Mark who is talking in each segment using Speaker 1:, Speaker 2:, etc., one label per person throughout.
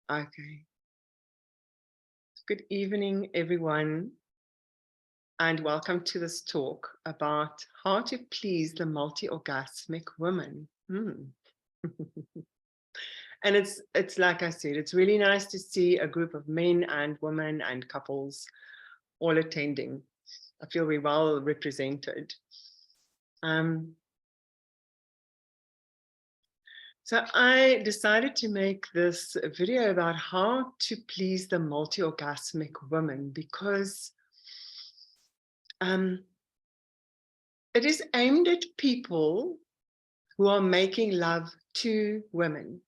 Speaker 1: Okay. Good evening, everyone, and welcome to this talk about how to please the multi-orgasmic woman. And it's like I said, it's really nice to see a group of men and women and couples all attending. I feel we're well represented. So I decided to make this video about how to please the multi-orgasmic woman because it is aimed at people who are making love to women.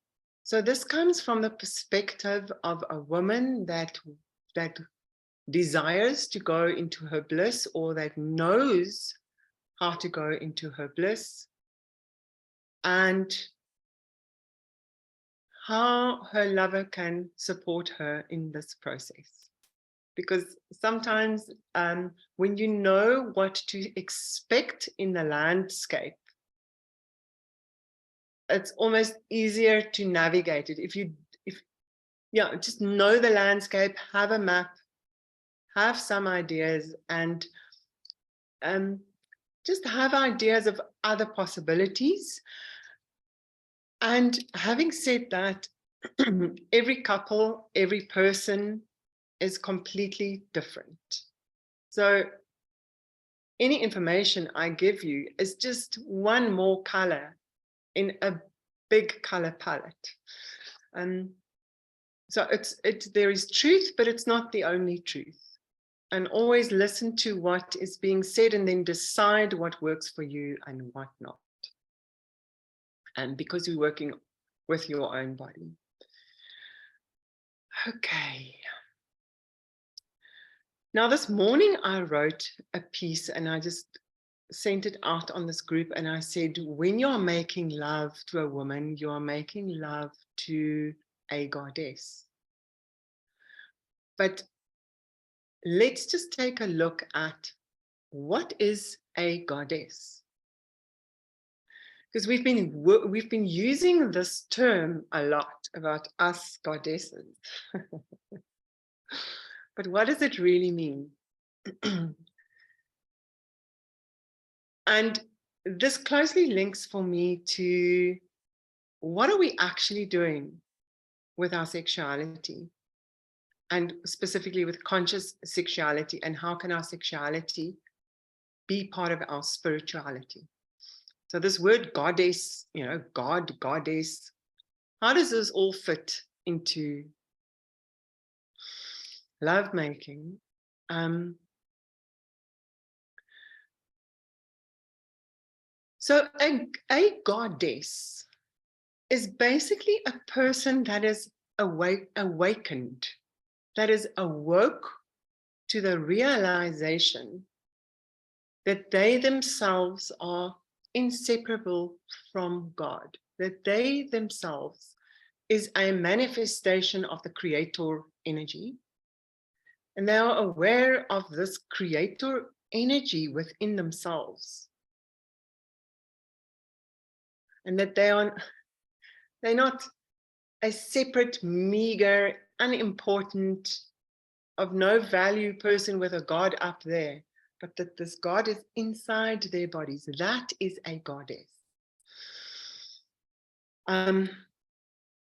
Speaker 1: So this comes from the perspective of a woman that desires to go into her bliss, or that knows how to go into her bliss, and how her lover can support her in this process. Because sometimes when you know what to expect in the landscape, it's almost easier to navigate it. If just know the landscape, have a map, have some ideas, and just have ideas of other possibilities. And having said that, every couple, every person is completely different. So any information I give you is just one more color in a big color palette. So there is truth, but it's not the only truth. And always listen to what is being said and then decide what works for you and what not. And because you're working with your own body. Okay. Now, this morning I wrote a piece and I just sent it out on this group, and I said, when you're making love to a woman, you are making love to a goddess. But let's just take a look at what is a goddess. Because we've been using this term a lot about us goddesses. But what does it really mean? And this closely links for me to what are we actually doing with our sexuality, and specifically with conscious sexuality, and how can our sexuality be part of our spirituality? So this word goddess, God, goddess, how does this all fit into lovemaking? So a goddess is basically a person that is awakened, that is awoke to the realization that they themselves are inseparable from God, that they themselves is a manifestation of the creator energy. And they are aware of this creator energy within themselves. And that they're not a separate, meager, unimportant, of no value person with a God up there, but that this God is inside their bodies. That is a goddess. And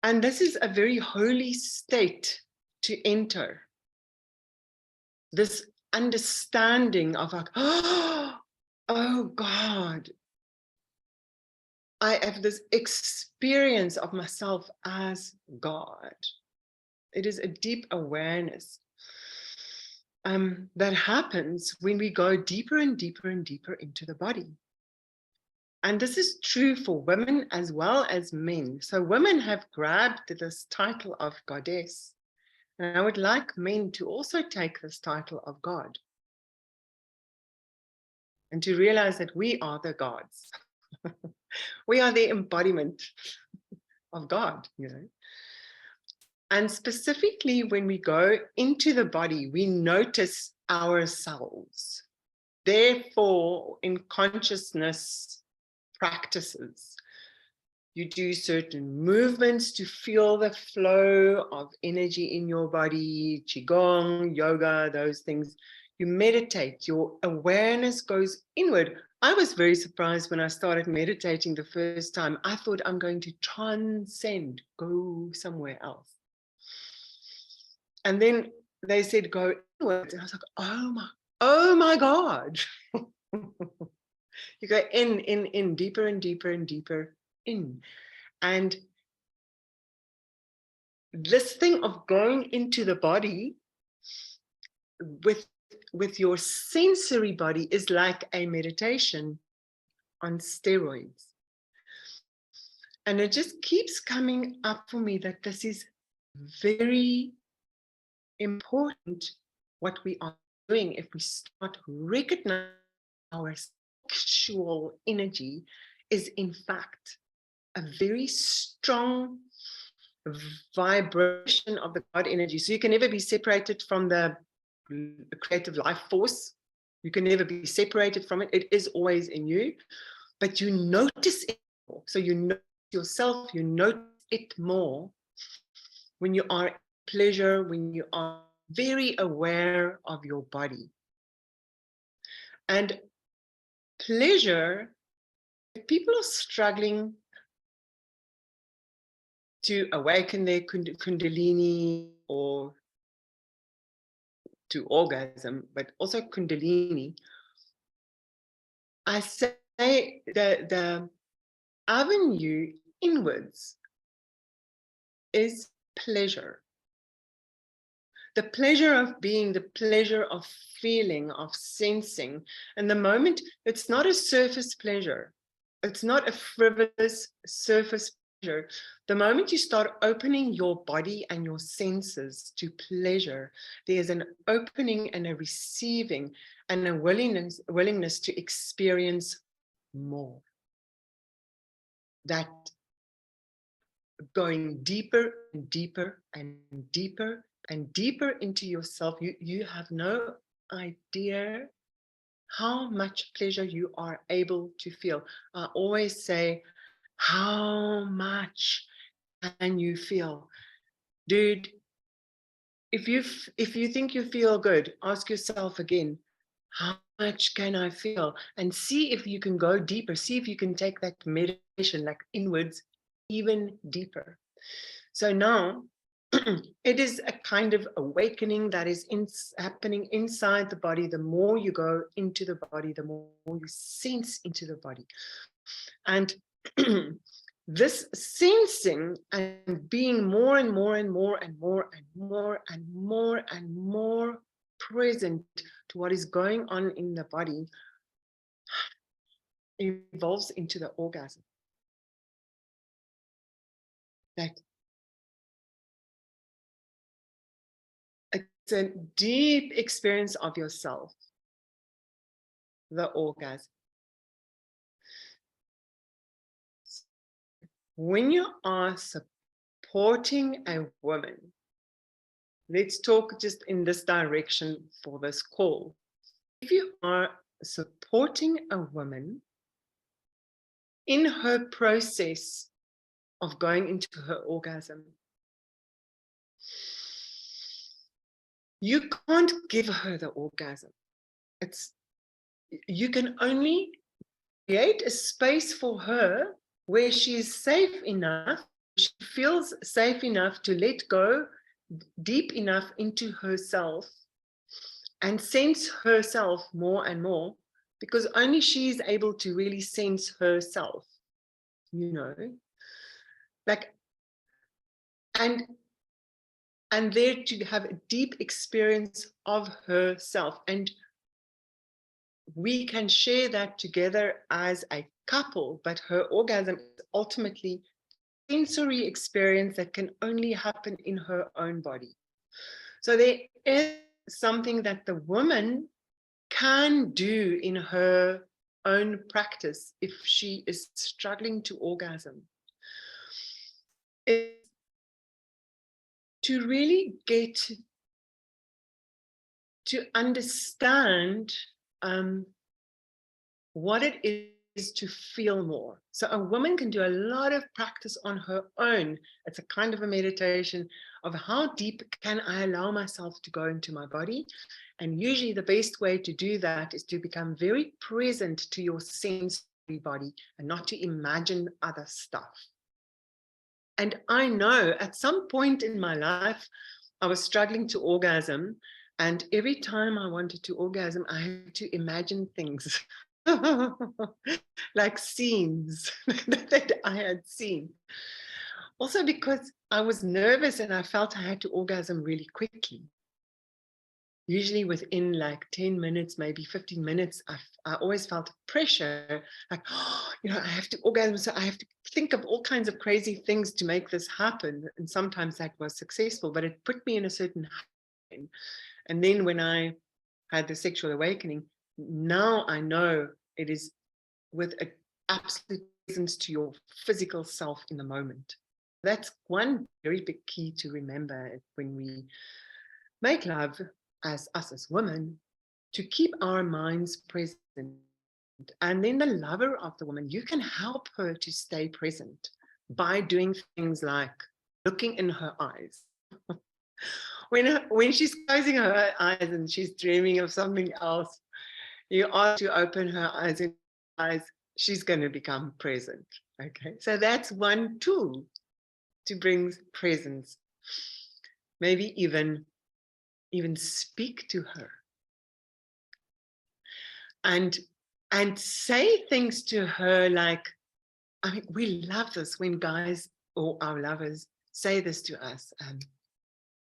Speaker 1: this is a very holy state to enter. This understanding of like, oh God, I have this experience of myself as God. It is a deep awareness that happens when we go deeper and deeper and deeper into the body. And this is true for women as well as men. So women have grabbed this title of goddess. And I would like men to also take this title of God. And to realize that we are the gods. We are the embodiment of God, And specifically when we go into the body, we notice ourselves. Therefore, in consciousness practices, You do certain movements to feel the flow of energy in your body, qigong, yoga, those things. You meditate, your awareness goes inward. I was very surprised when I started meditating the first time. I thought I'm going to transcend, go somewhere else. And then they said, go inward. And I was like, oh my God. You go in, deeper and deeper and deeper in. And this thing of going into the body with your sensory body is like a meditation on steroids. And it just keeps coming up for me that this is very important what we are doing if we start recognizing our sexual energy is in fact a very strong vibration of the God energy. So you can never be separated from the creative life force. You can never be separated from it. It is always in you, but you notice it more. So you notice yourself, you notice it more when you are in pleasure, when you are very aware of your body. And pleasure, if people are struggling to awaken their kundalini or to orgasm, but also kundalini, I say the avenue inwards is pleasure. The pleasure of being, the pleasure of feeling, of sensing. And the moment, it's not a surface pleasure. It's not a frivolous surface pleasure. The moment you start opening your body and your senses to pleasure, there's an opening and a receiving and a willingness to experience more. That going deeper and deeper and deeper and deeper into yourself, you have no idea how much pleasure you are able to feel. I always say, how much can you feel? Dude, if you think you feel good, ask yourself again, how much can I feel? And see if you can go deeper. See if you can take that meditation like inwards even deeper. So now it is a kind of awakening that is happening inside the body. The more you go into the body, the more you sense into the body. And this sensing and being more and more and more and more and more and more and more present to what is going on in the body evolves into the orgasm. That it's a deep experience of yourself, the orgasm. When you are supporting a woman, let's talk just in this direction for this call. If you are supporting a woman in her process of going into her orgasm, you can't give her the orgasm. You can only create a space for her where she is safe enough, she feels safe enough to let go deep enough into herself and sense herself more and more, because only she is able to really sense herself, like, and there to have a deep experience of herself. And we can share that together as a couple, but her orgasm is ultimately sensory experience that can only happen in her own body. So there is something that the woman can do in her own practice if she is struggling to orgasm. It's to really get to understand what it is is to feel more. So a woman can do a lot of practice on her own. It's a kind of a meditation of how deep can I allow myself to go into my body. And usually the best way to do that is to become very present to your sensory body and not to imagine other stuff. And I know at some point in my life, I was struggling to orgasm. And every time I wanted to orgasm, I had to imagine things like scenes that I had seen. Also because I was nervous and I felt I had to orgasm really quickly. Usually within like 10 minutes, maybe 15 minutes, I always felt pressure, like, oh, I have to orgasm, so I have to think of all kinds of crazy things to make this happen. And sometimes that was successful, but it put me in a certain high. And then when I had the sexual awakening, now I know it is with an absolute presence to your physical self in the moment. That's one very big key to remember when we make love as us as women, to keep our minds present. And then the lover of the woman, you can help her to stay present by doing things like looking in her eyes. When she's closing her eyes and she's dreaming of something else, you ask to open her eyes, she's going to become present. Okay, so that's one tool to bring presence. Maybe even speak to her and say things to her like, I mean, we love this when guys or our lovers say this to us,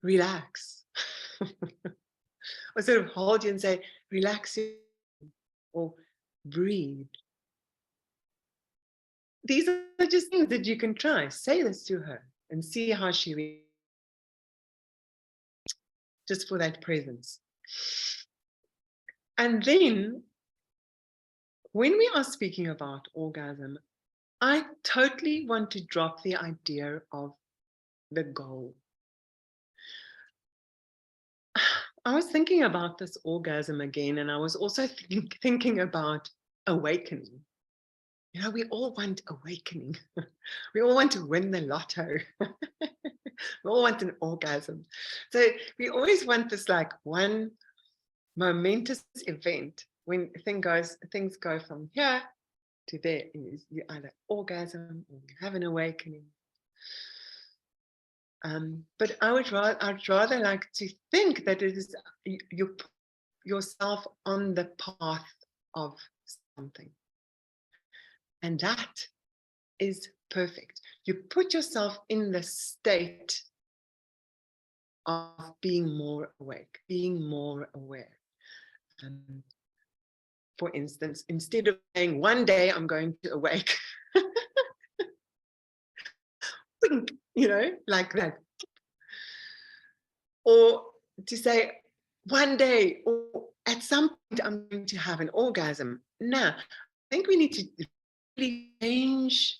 Speaker 1: relax. Or sort of hold you and say, relax, or breathe. These are just things that you can try. Say this to her and see how she reacts, just for that presence. And then when we are speaking about orgasm, I totally want to drop the idea of the goal. I was thinking about this orgasm again, and I was also thinking about awakening. We all want awakening. We all want to win the lotto. We all want an orgasm. So we always want this like one momentous event when things go from here to there. You either orgasm or you have an awakening. But I'd rather like to think that it is you put yourself on the path of something. And that is perfect. You put yourself in the state of being more awake, being more aware. For instance, instead of saying one day I'm going to awake, like that. Or to say one day or at some point I'm going to have an orgasm. Now, I think we need to really change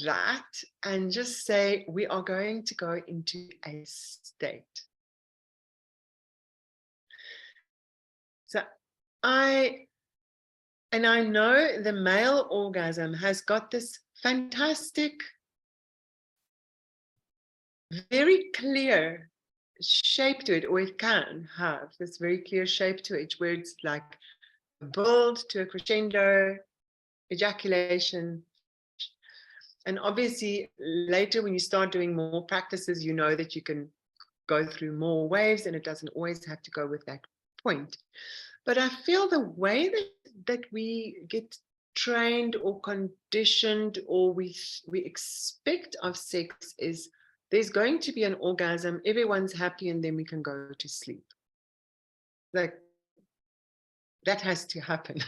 Speaker 1: that and just say we are going to go into a state. So I know the male orgasm has got this fantastic, very clear shape to it, or it can have this very clear shape to it, where it's like a build to a crescendo, ejaculation. And obviously later when you start doing more practices, you know that you can go through more waves and it doesn't always have to go with that point. But I feel the way that we get trained or conditioned or we expect of sex is there's going to be an orgasm, everyone's happy, and then we can go to sleep. Like, that has to happen.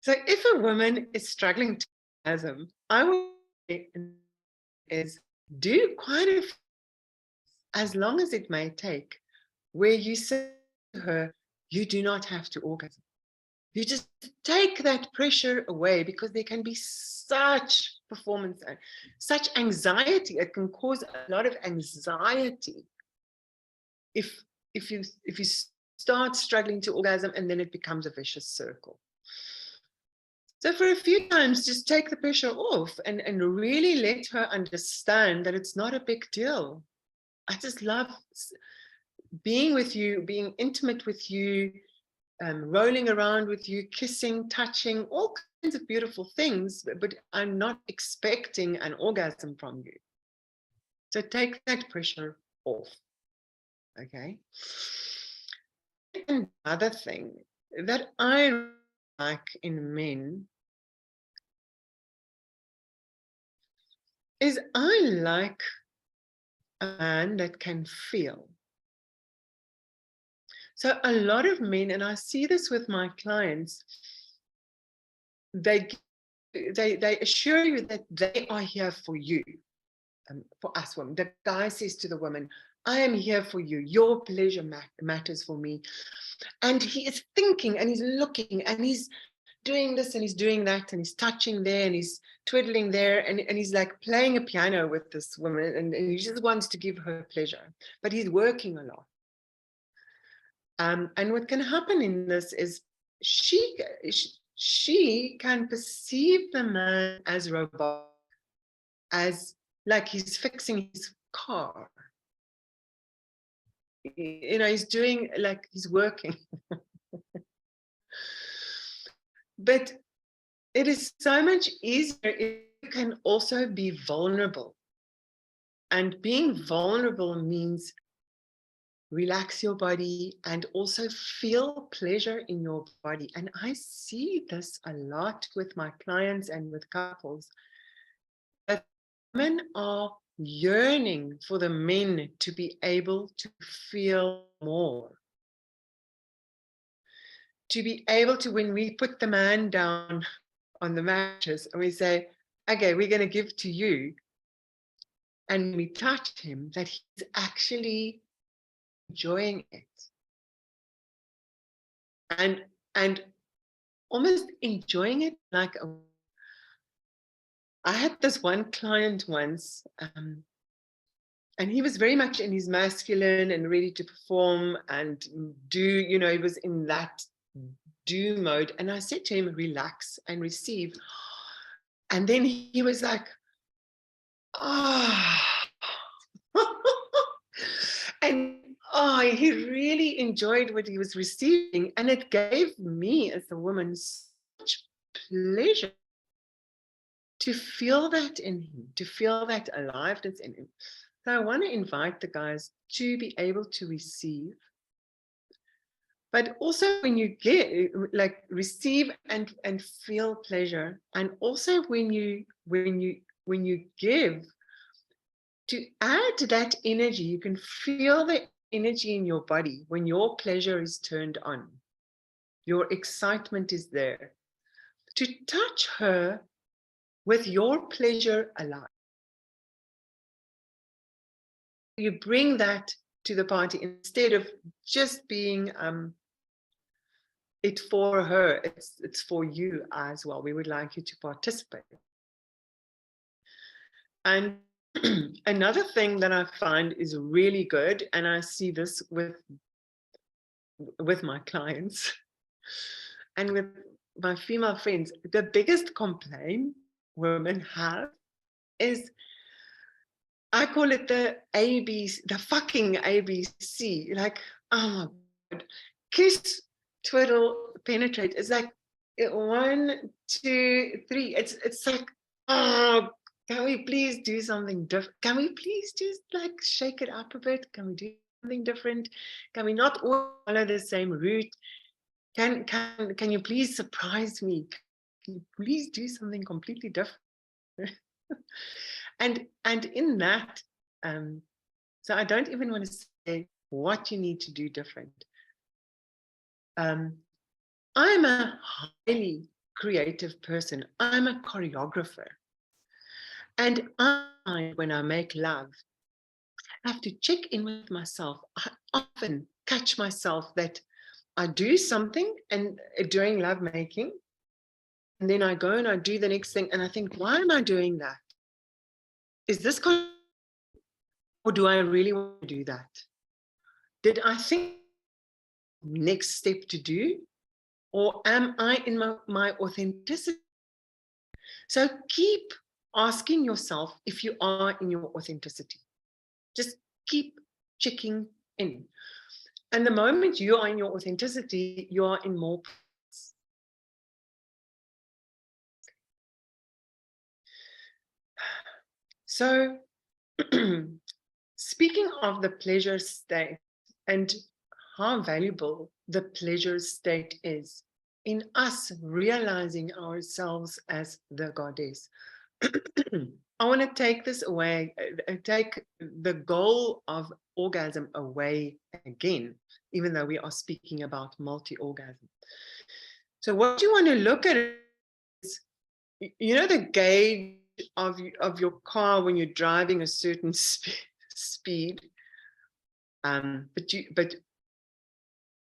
Speaker 1: So if a woman is struggling to orgasm, I would say is do quite a few, as long as it may take, where you say to her, you do not have to orgasm. You just take that pressure away, because there can be such performance, such anxiety. It can cause a lot of anxiety if you start struggling to orgasm, and then it becomes a vicious circle. So for a few times, just take the pressure off and really let her understand that it's not a big deal. I just love being with you, being intimate with you, rolling around with you, kissing, touching, all kinds of beautiful things, but I'm not expecting an orgasm from you. So take that pressure off. Okay. Another thing that I like in men is I like a man that can feel. So a lot of men, and I see this with my clients, they assure you that they are here for you, for us women. The guy says to the woman, I am here for you. Your pleasure matters for me. And he is thinking and he's looking and he's doing this and he's doing that and he's touching there and he's twiddling there and he's like playing a piano with this woman and he just wants to give her pleasure, but he's working a lot. And what can happen in this is she can perceive the man as robotic, as like he's fixing his car. You know, he's doing like he's working. But it is so much easier if you can also be vulnerable. And being vulnerable means relax your body and also feel pleasure in your body. And I see this a lot with my clients and with couples, that women are yearning for the men to be able to feel more. To be able to, when we put the man down on the mattress and we say, okay, we're going to give to you, and we touch him, that he's actually enjoying it. And almost enjoying it like I had this one client once, and he was very much in his masculine and ready to perform and do, you know, he was in that do mode. And I said to him, relax and receive. And then he was like, ah. And he really enjoyed what he was receiving. And it gave me as a woman such pleasure to feel that in him, to feel that aliveness in him. So I want to invite the guys to be able to receive, but also when you get, like, receive and feel pleasure, and also when you give, to add to that energy. You can feel the energy in your body when your pleasure is turned on, your excitement is there, to touch her with your pleasure alive. You bring that to the party instead of just being it for her. It's for you as well. We would like you to participate. And another thing that I find is really good, and I see this with my clients and with my female friends, the biggest complaint women have is, I call it the ABC, the fucking ABC. Like, oh my God, kiss, twiddle, penetrate. It's like 1, 2, 3. It's like, oh, can we please do something different? Can we please just like shake it up a bit? Can we do something different? Can we not all follow the same route? Can you please surprise me? Can you please do something completely different? And in that, so I don't even want to say what you need to do different. I'm a highly creative person. I'm a choreographer. And when I make love, I have to check in with myself. I often catch myself that I do something and during love making, and then I go and I do the next thing, and I think, why am I doing that? Is this or do I really want to do that? Did I think next step to do? Or am I in my authenticity So keep asking yourself if you are in your authenticity. Just keep checking in. And the moment you are in your authenticity, you are in more peace. So speaking of the pleasure state and how valuable the pleasure state is in us realizing ourselves as the goddess. I want to take this away, take the goal of orgasm away again, even though we are speaking about multi-orgasm. So what you want to look at is, you know, the gauge of your car when you're driving a certain speed, but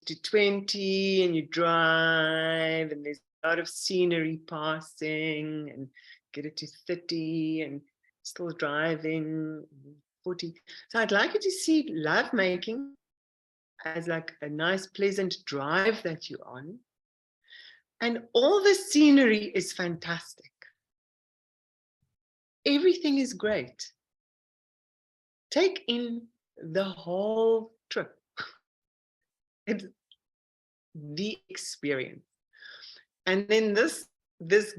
Speaker 1: to 20 and you drive and there's a lot of scenery passing, and get it to 30 and still driving 40. So I'd like you to see lovemaking as like a nice pleasant drive that you're on, and all the scenery is fantastic. Everything is great. Take in the whole trip. It's the experience. And then this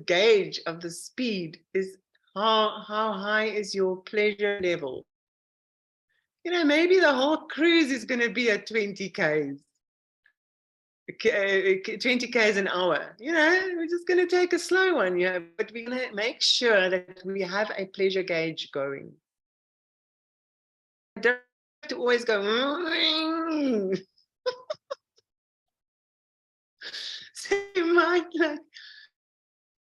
Speaker 1: gauge of the speed is how high is your pleasure level. You know, maybe the whole cruise is going to be at 20 Ks. 20 Ks an hour. You know, we're just going to take a slow one, you know, but we're going to make sure that we have a pleasure gauge going. I don't have to always go. So you might like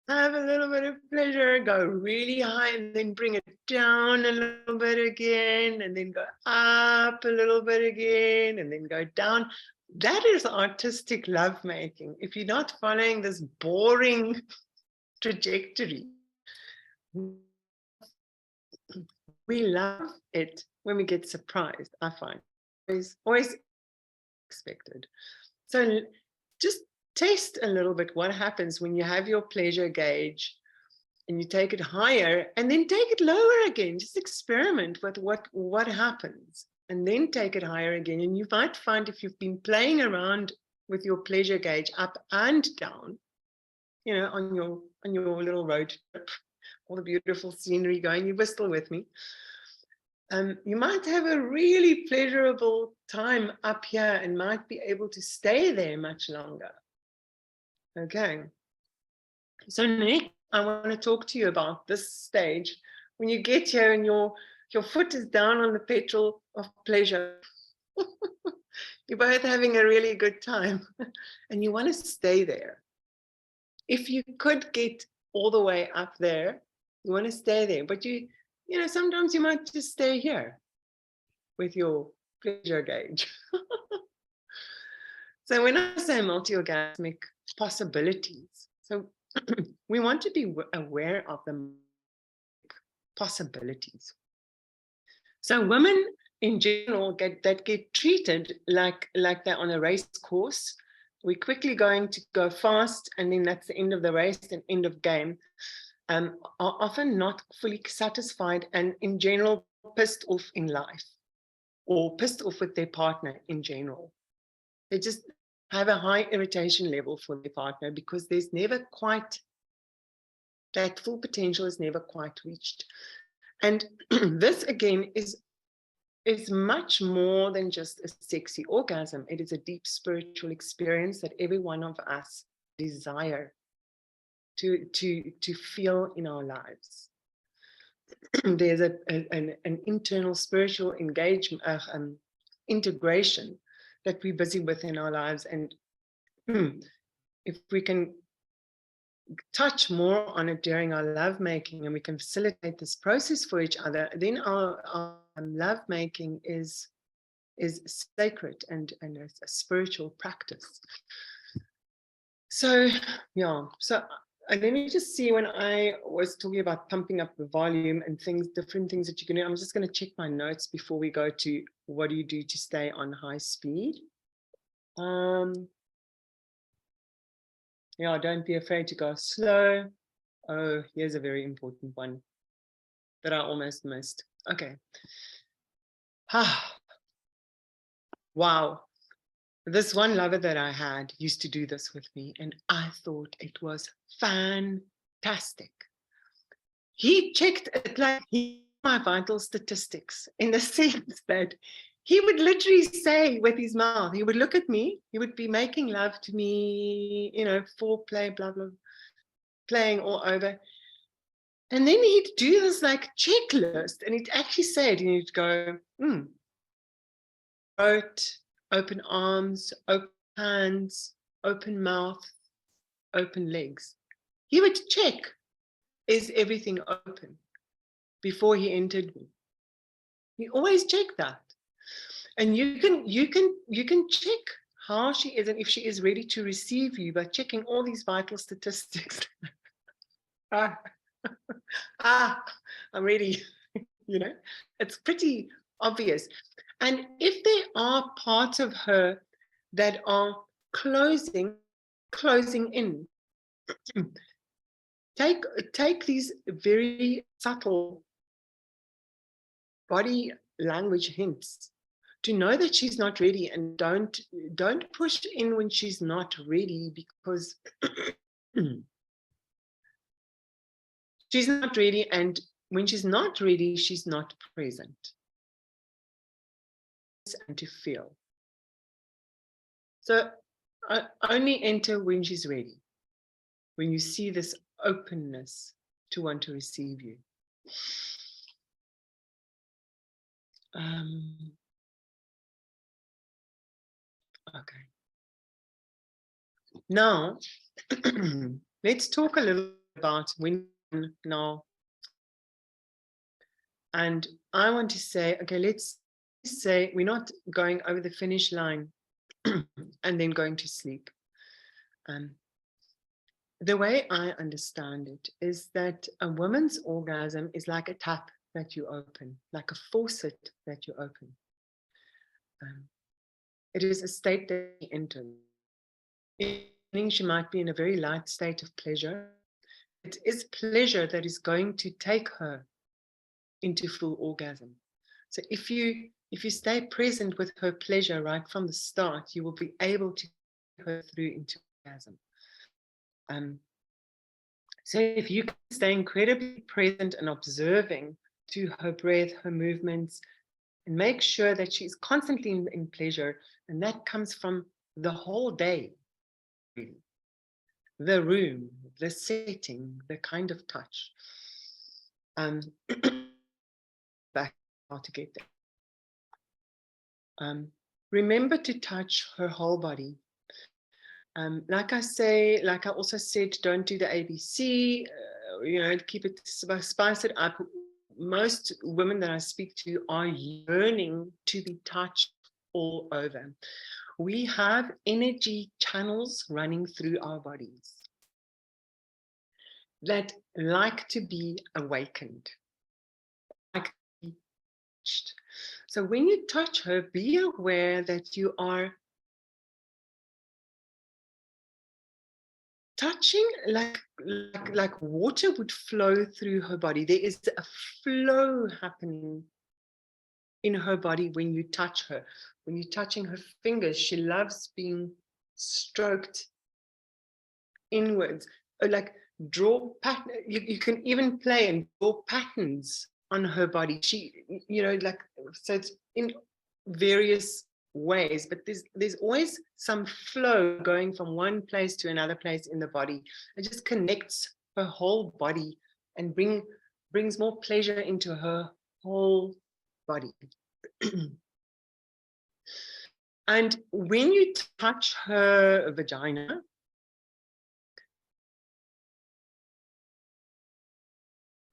Speaker 1: have a little bit of pleasure, go really high, and then bring it down a little bit again, and then go up a little bit again, and then go down. That is artistic lovemaking. If you're not following this boring trajectory, we love it when we get surprised, I find. Always expected. So just taste a little bit what happens when you have your pleasure gauge and you take it higher and then take it lower again. Just experiment with what happens, and then take it higher again. And you might find, if you've been playing around with your pleasure gauge up and down, you know, on your little road trip, all the beautiful scenery going, you were still with me. You might have a really pleasurable time up here and might be able to stay there much longer. Okay. So next, I want to talk to you about this stage when you get here and your foot is down on the pedal of pleasure. You're both having a really good time and you want to stay there. If you could get all the way up there, you want to stay there, but you know, sometimes you might just stay here with your pleasure gauge. So when I say multi-orgasmic possibilities, so we want to be aware of the possibilities. So women in general get treated like they're on a race course. We're quickly going to go fast, and then that's the end of the race and end of game. Are often not fully satisfied and in general pissed off in life, or pissed off with their partner in general. They just have a high irritation level for their partner because there's never quite, that full potential is never quite reached. And this again is much more than just a sexy orgasm. It is a deep spiritual experience that every one of us desire to feel in our lives. There's an internal spiritual engagement, integration that we're busy with in our lives. And if we can touch more on it during our lovemaking and we can facilitate this process for each other, then our lovemaking is sacred and a spiritual practice. So yeah, so let me just see, when I was talking about pumping up the volume and things, different things that you can do, I'm just going to check my notes before we go to what do you do to stay on high speed. Yeah, don't be afraid to go slow. Oh, here's a very important one that I almost missed. Okay. Wow. This one lover that I had used to do this with me, and I thought it was fantastic. He checked it like my vital statistics in the sense that he would literally say with his mouth, he would look at me, he would be making love to me, foreplay, blah, blah, playing all over. And then he'd do this like checklist, and he'd actually say it, and he'd go, throat, open arms, open hands, open mouth, open legs. He would check, is everything open before he entered me? He always checked that. And you can check how she is and if she is ready to receive you by checking all these vital statistics. I'm ready. It's pretty obvious. And if there are parts of her that are closing in, take these very subtle body language hints to know that she's not ready, and don't push in when she's not ready, because she's not ready, and when she's not ready, she's not present. And to feel. So only enter when she's ready, when you see this openness to want to receive you. Okay. Now, let's talk a little about when now. And I want to say, okay, let's say we're not going over the finish line and then going to sleep. The way I understand it is that a woman's orgasm is like a tap that you open, like a faucet that you open. It is a state that she enters. She might be in a very light state of pleasure. It is pleasure that is going to take her into full orgasm. So if you stay present with her pleasure right from the start, you will be able to take her through into orgasm. So if you can stay incredibly present and observing to her breath, her movements, and make sure that she's constantly in pleasure, and that comes from the whole day, the room, the setting, the kind of touch. Back how to get there. Remember to touch her whole body. Like I also said, don't do the ABC, keep it, spice it up. Most women that I speak to are yearning to be touched all over. We have energy channels running through our bodies that like to be awakened, like to be touched. So when you touch her, be aware that you are touching like water would flow through her body. There is a flow happening in her body when you touch her. When you're touching her fingers, she loves being stroked inwards. Like draw pattern. You can even play and draw patterns on her body. She, so it's in various ways, but there's always some flow going from one place to another place in the body. It just connects her whole body and brings more pleasure into her whole body. And when you touch her vagina,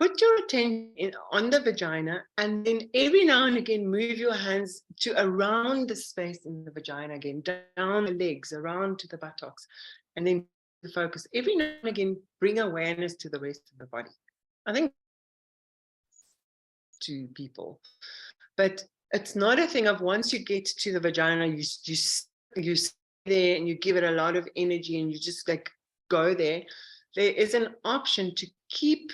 Speaker 1: put your attention on the vagina, and then every now and again move your hands to around the space in the vagina again, down the legs, around to the buttocks, and then the focus. Every now and again, bring awareness to the rest of the body. I think to people, but it's not a thing of once you get to the vagina, you stay there and you give it a lot of energy and you just like go there. there is an option to keep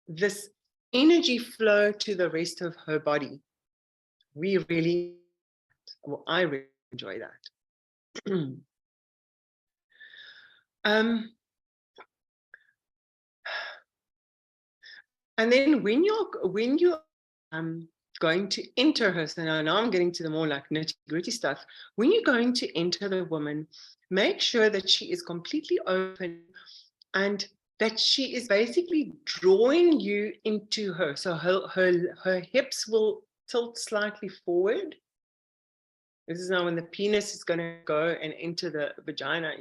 Speaker 1: this energy flow to the rest of her body. We really, well, I really enjoy that. And then when you're going to enter her, so now I'm getting to the more like nitty-gritty stuff. When you're going to enter the woman, make sure that she is completely open and that she is basically drawing you into her. So her hips will tilt slightly forward. This is now when the penis is going to go and enter the vagina.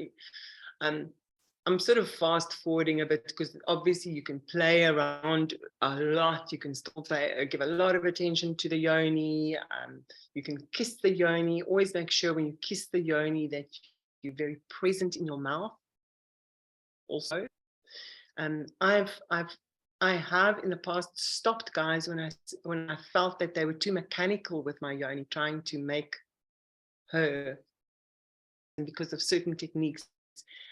Speaker 1: I'm sort of fast forwarding a bit because obviously you can play around a lot. You can still give a lot of attention to the yoni. You can kiss the yoni. Always make sure when you kiss the yoni that you're very present in your mouth. Also, I have in the past stopped guys when I felt that they were too mechanical with my yoni, trying to make her, because of certain techniques.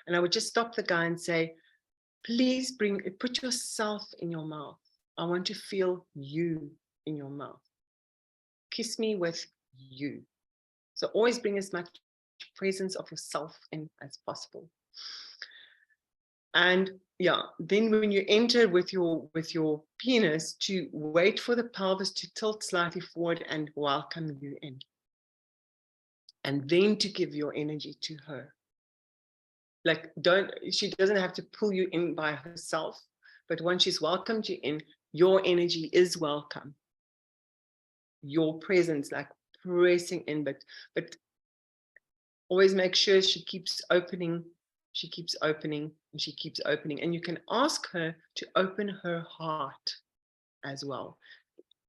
Speaker 1: And I would just stop the guy and say, please put yourself in your mouth. I want to feel you in your mouth. Kiss me with you. So always bring as much presence of yourself in as possible. And yeah, then when you enter with your penis, to wait for the pelvis to tilt slightly forward and welcome you in. And then to give your energy to her. Like, she doesn't have to pull you in by herself, but once she's welcomed you in, your energy is welcome. Your presence, like pressing in, but always make sure she keeps opening, she keeps opening, and she keeps opening. And you can ask her to open her heart as well.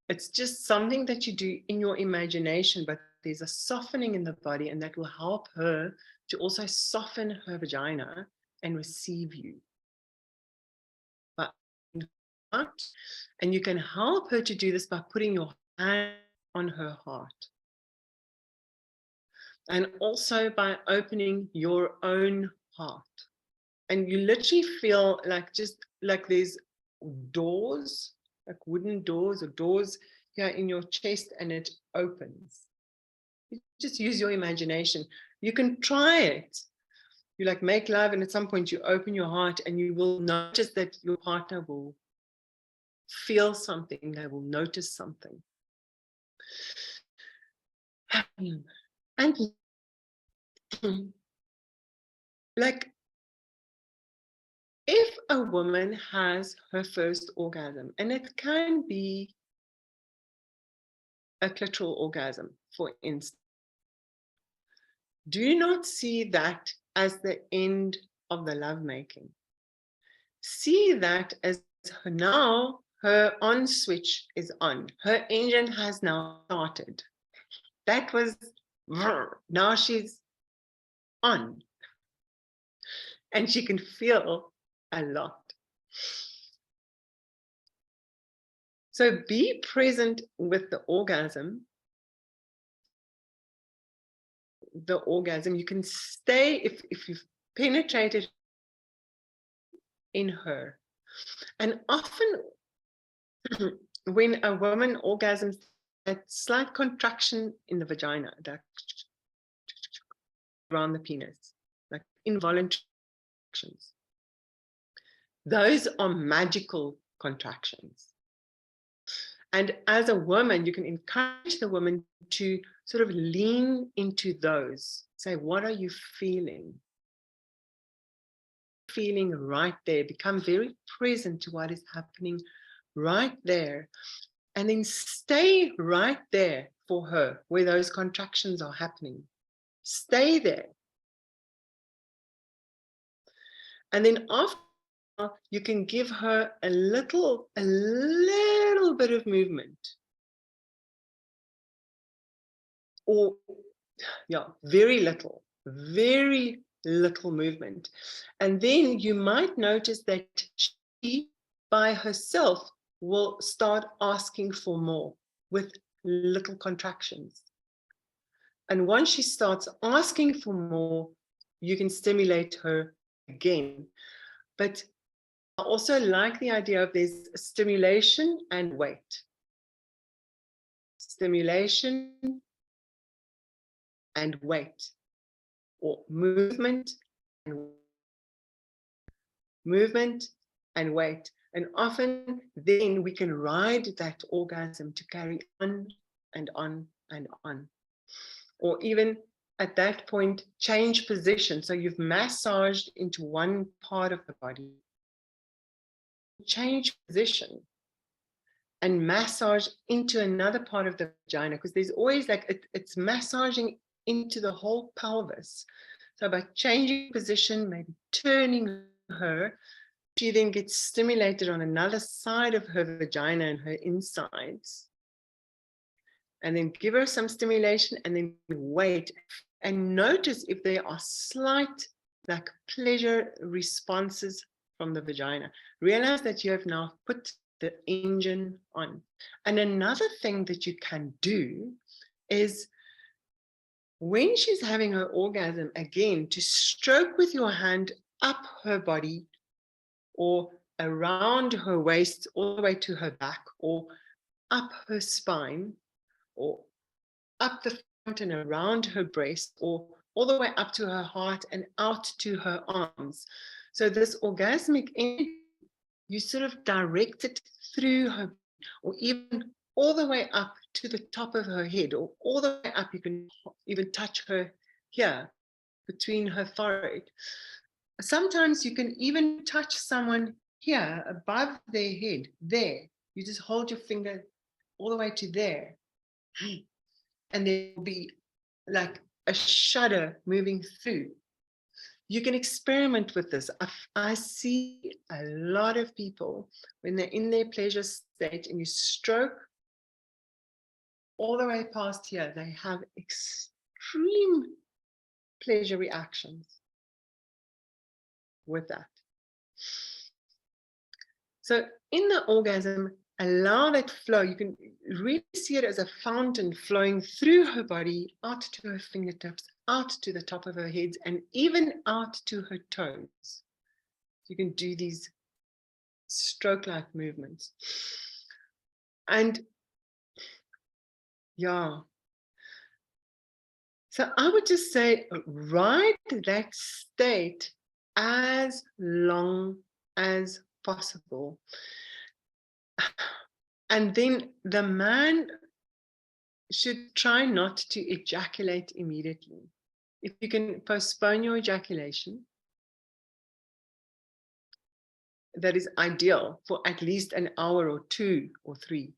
Speaker 1: It's just something that you do in your imagination, but there's a softening in the body, and that will help her to also soften her vagina and receive you. And you can help her to do this by putting your hand on her heart. And also by opening your own heart. And you literally feel like just like there's doors, like wooden doors or doors here in your chest, and it opens. You just use your imagination. You can try it. You like make love, and at some point you open your heart, and you will notice that your partner will feel something. They will notice something. And like, if a woman has her first orgasm, and it can be a clitoral orgasm, for instance, do not see that as the end of the lovemaking. See that as now her on switch is on. Her engine has now started. That was, now she's on. And she can feel a lot. So be present with the orgasm. You can stay, if you've penetrated in her. And often when a woman orgasms, that slight contraction in the vagina, that around the penis, like involuntary contractions. Those are magical contractions. And as a woman, you can encourage the woman to sort of lean into those. Say, what are you feeling? Feeling right there. Become very present to what is happening right there. And then stay right there for her where those contractions are happening. Stay there. And then after, you can give her a little bit of movement. Or, yeah, very little movement. And then you might notice that she, by herself, will start asking for more with little contractions. And once she starts asking for more, you can stimulate her again. But I also like the idea of there's stimulation and weight. Stimulation and weight, or movement and weight. And often then we can ride that orgasm to carry on and on and on. Or even at that point, change position. So you've massaged into one part of the body, change position and massage into another part of the vagina, because there's always like it's massaging into the whole pelvis. So by changing position, maybe turning her, she then gets stimulated on another side of her vagina and her insides. And then give her some stimulation and then wait and notice if there are slight like pleasure responses from the vagina. Realize that you have now put the engine on. And another thing that you can do is when she's having her orgasm, again, to stroke with your hand up her body or around her waist all the way to her back or up her spine or up the front and around her breast or all the way up to her heart and out to her arms. So this orgasmic energy, you sort of direct it through her, or even all the way up to the top of her head, or all the way up. You can even touch her here between her forehead. Sometimes you can even touch someone here above their head, there. You just hold your finger all the way to there. And there will be like a shudder moving through. You can experiment with this. I see a lot of people when they're in their pleasure state and you stroke all the way past here, they have extreme pleasure reactions with that. So in the orgasm, allow that flow. You can really see it as a fountain flowing through her body, out to her fingertips, out to the top of her head, and even out to her toes. You can do these stroke-like movements. And yeah. So I would just say, ride that state as long as possible. And then the man should try not to ejaculate immediately. If you can postpone your ejaculation, that is ideal for at least an hour or 2 or 3.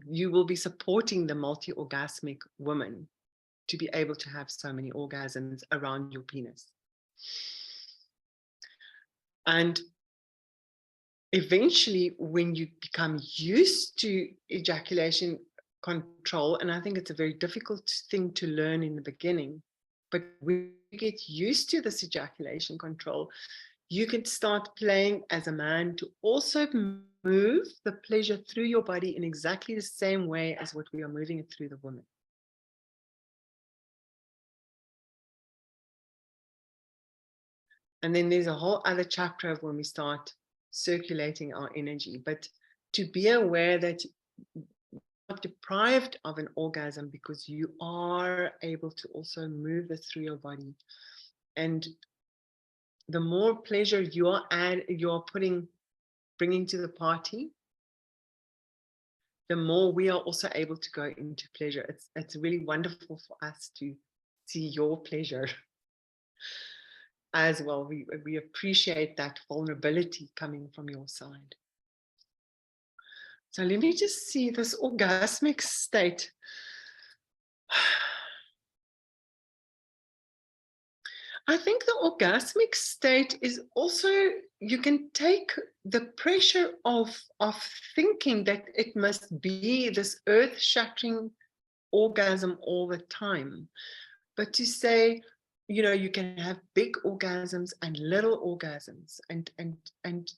Speaker 1: You will be supporting the multi-orgasmic woman to be able to have so many orgasms around your penis. And eventually, when you become used to ejaculation control, and I think it's a very difficult thing to learn in the beginning, but when you get used to this ejaculation control, you can start playing as a man to also move the pleasure through your body in exactly the same way as what we are moving it through the woman. And then there's a whole other chapter of when we start circulating our energy, but to be aware that you're not deprived of an orgasm because you are able to also move this through your body. And the more pleasure you're bringing to the party, the more we are also able to go into pleasure. It's really wonderful for us to see your pleasure as well. We appreciate that vulnerability coming from your side. So let me just see this orgasmic state. I think the orgasmic state is also, you can take the pressure of thinking that it must be this earth-shattering orgasm all the time, but to say, you know, you can have big orgasms and little orgasms, and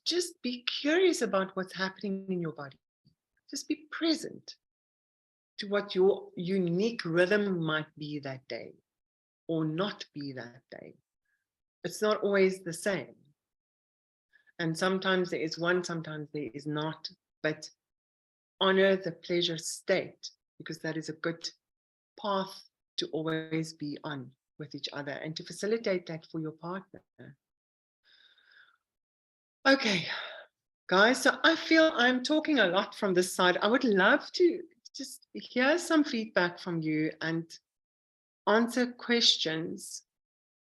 Speaker 1: just be curious about what's happening in your body. Just be present to what your unique rhythm might be that day or not be that day. It's not always the same. And sometimes there is one, sometimes there is not. But honor the pleasure state, because that is a good path to always be on with each other and to facilitate that for your partner. Okay, guys, so I feel I'm talking a lot from this side. I would love to just hear some feedback from you and answer questions